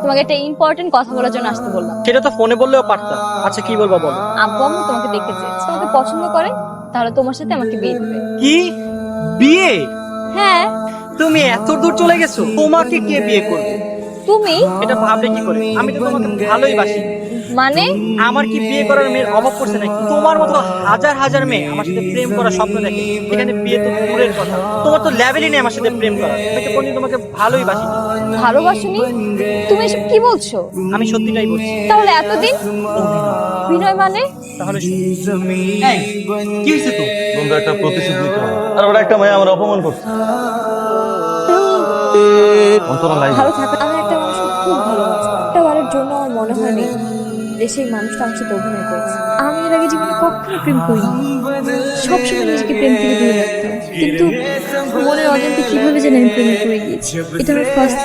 তোমাকে একটা ইম্পর্টেন্ট কথা বলার জন্য আসতে বললাম। সেটা তো ফোনে বললেও পারতাম। আচ্ছা কি বলবো বলো। আব্বু আম্মু তোমাকে দেখতে চেয়েছে, তোমাকে পছন্দ করে, তাহলে তোমার সাথে আমাকে বিয়ে দেবে। কি বিয়ে? হ্যাঁ। তুমি এত দূর চলে গেছো, তোমাকে কে বিয়ে করবে? তুমি? এটা ভাবলে কি করে? আমি তো তোমাকে ভালোই বাসি। মানে? আমার কি বিয়ে করার মেয়ের অভাব পড়ছে নাকি? তোমার মতো হাজার হাজার মেয়ে আমার সাথে প্রেম করার স্বপ্ন দেখে, এখানে বিয়ে তো দূরের কথা। তোমার তো লেভেলই নেই আমার সাথে প্রেম করার। আমি তো কোনদিন তোমাকে ভালোই বাসি। ভালোবাসনি? তুমি এসব কি বলছো? আমি সত্যিটাই বলছি। তাহলে এতদিন বিনয় মানে? তাহলে এই, কি হয়েছে তো? বন্ধু একটা প্রতিশোধ নিতে হবে। আর ওরা একটা মেয়ে আমার অপমান করছে। অন্তরা লাই ভালো থাকা। আমি একটা মানুষকে খুব ভালোবাসতাম, একটা বারের জন্য আমার মনে হয়নি যে সেই মানুষটা আমার সাথে অভিনয় করেছে। আমি এর আগে জীবনে কখনো প্রেম করিনি, সবসময় নিজেকে প্রেম থেকে দূরে রাখতাম, কিন্তু মনের অজান্তে কিভাবে যেন আমি প্রেমে পড়ে গিয়েছি। এটা আমার ফার্স্ট